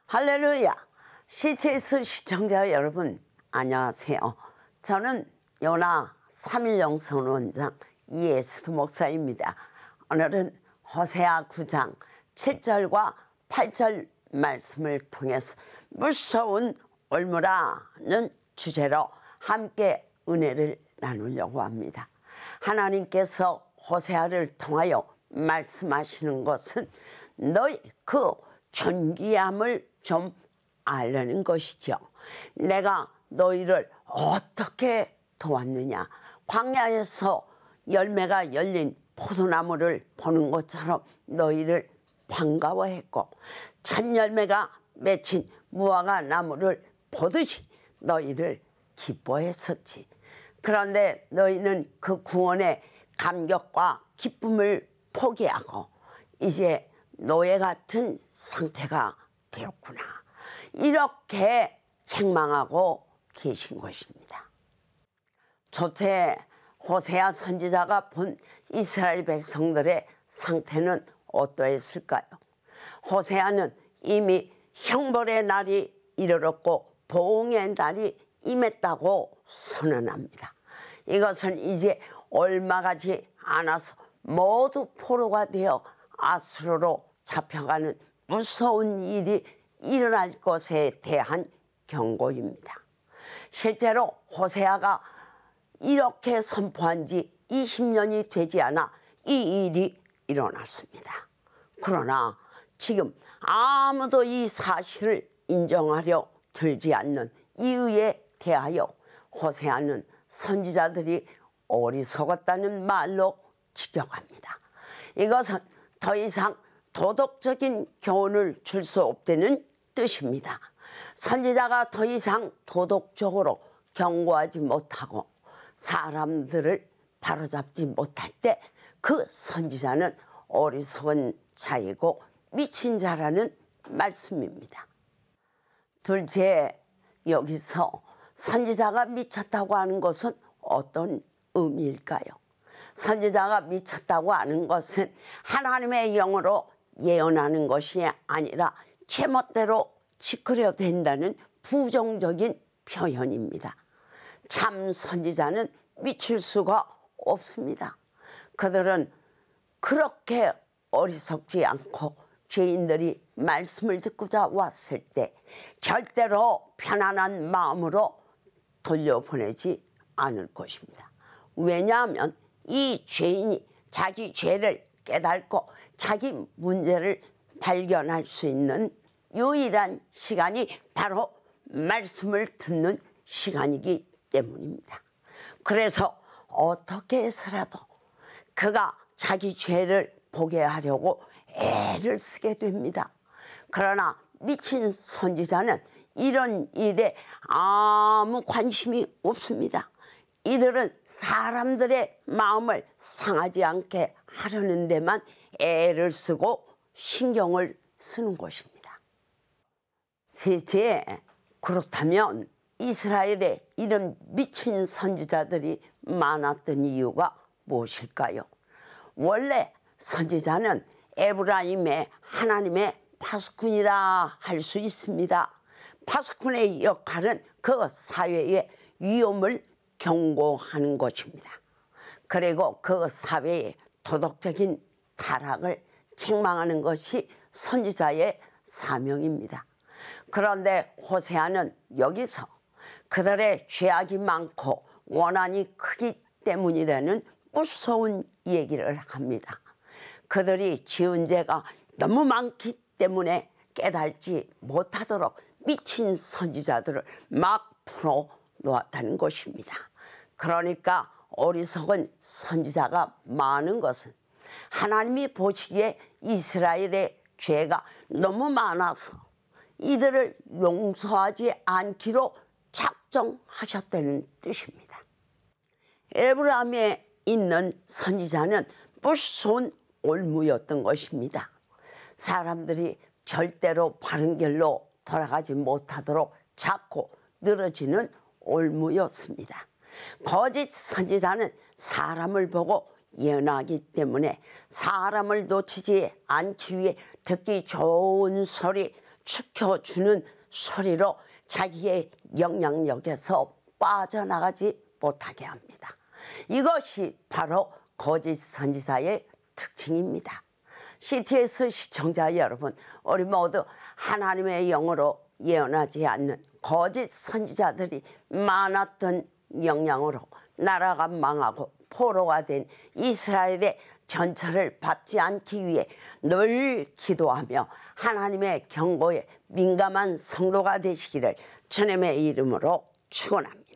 할렐루야! CTS 시청자 여러분 안녕하세요. 저는 요나 3.1영성 원장 이예수 목사입니다. 오늘은 호세아 9장 7절과 8절 말씀을 통해서 무서운 올무라는 주제로 함께 은혜를 나누려고 합니다. 하나님께서 호세아를 통하여 말씀하시는 것은 너희 그 존귀함을 좀 알려는 것이죠. 내가 너희를 어떻게 도왔느냐. 광야에서 열매가 열린 포도나무를 보는 것처럼 너희를 반가워했고 첫 열매가 맺힌 무화과 나무를 보듯이 너희를 기뻐했었지. 그런데 너희는 그 구원의 감격과 기쁨을 포기하고 이제 노예 같은 상태가 되었구나. 이렇게 책망하고 계신 것입니다. 조체 호세아 선지자가 본 이스라엘 백성들의 상태는 어떠했을까요? 호세아는 이미 형벌의 날이 이르렀고 보응의 날이 임했다고 선언합니다. 이것은 이제 얼마 가지 않아서 모두 포로가 되어 아수르로 잡혀가는 무서운 일이 일어날 것에 대한 경고입니다. 실제로 호세아가 이렇게 선포한 지 20년이 되지 않아 이 일이 일어났습니다. 그러나 지금 아무도 이 사실을 인정하려 들지 않는 이유에 대하여 호세아는 선지자들이 어리석었다는 말로 직격합니다. 이것은 더 이상 도덕적인 교훈을 줄 수 없다는 뜻입니다. 선지자가 더 이상 도덕적으로 경고하지 못하고 사람들을 바로잡지 못할 때 그 선지자는 어리석은 자이고 미친 자라는 말씀입니다. 둘째, 여기서 선지자가 미쳤다고 하는 것은 어떤 의미일까요? 선지자가 미쳤다고 하는 것은 하나님의 영으로 예언하는 것이 아니라 제멋대로 지키려 된다는 부정적인 표현입니다. 참 선지자는 미칠 수가 없습니다. 그들은 그렇게 어리석지 않고 죄인들이 말씀을 듣고자 왔을 때 절대로 편안한 마음으로 돌려보내지 않을 것입니다. 왜냐하면 이 죄인이 자기 죄를 깨닫고 자기 문제를 발견할 수 있는 유일한 시간이 바로 말씀을 듣는 시간이기 때문입니다. 그래서 어떻게 해서라도 그가 자기 죄를 보게 하려고 애를 쓰게 됩니다. 그러나 미친 선지자는 이런 일에 아무 관심이 없습니다. 이들은 사람들의 마음을 상하지 않게 하려는 데만 애를 쓰고 신경을 쓰는 것입니다. 셋째, 그렇다면 이스라엘에 이런 미친 선지자들이 많았던 이유가 무엇일까요? 원래 선지자는 에브라임의 하나님의 파수꾼이라 할 수 있습니다. 파수꾼의 역할은 그 사회의 위험을 경고하는 것입니다. 그리고 그 사회의 도덕적인 타락을 책망하는 것이 선지자의 사명입니다. 그런데 호세아는 여기서 그들의 죄악이 많고 원한이 크기 때문이라는 무서운 얘기를 합니다. 그들이 지은 죄가 너무 많기 때문에 깨달지 못하도록 미친 선지자들을 막 풀어 놓았다는 것입니다. 그러니까 어리석은 선지자가 많은 것은 하나님이 보시기에 이스라엘의 죄가 너무 많아서 이들을 용서하지 않기로 작정하셨다는 뜻입니다. 에브라임에 있는 선지자는 무서운 올무였던 것입니다. 사람들이 절대로 바른 길로 돌아가지 못하도록 자꾸 늘어지는 올무였습니다. 거짓 선지자는 사람을 보고 예언하기 때문에 사람을 놓치지 않기 위해 듣기 좋은 소리, 축혀주는 소리로 자기의 영향력에서 빠져나가지 못하게 합니다. 이것이 바로 거짓 선지자의 특징입니다. CTS 시청자 여러분, 우리 모두 하나님의 영으로 예언하지 않는 거짓 선지자들이 많았던 영향으로 나라가 망하고 포로가 된 이스라엘의 전철을 밟지 않기 위해 늘 기도하며 하나님의 경고에 민감한 성도가 되시기를 주님의 이름으로 축원합니다.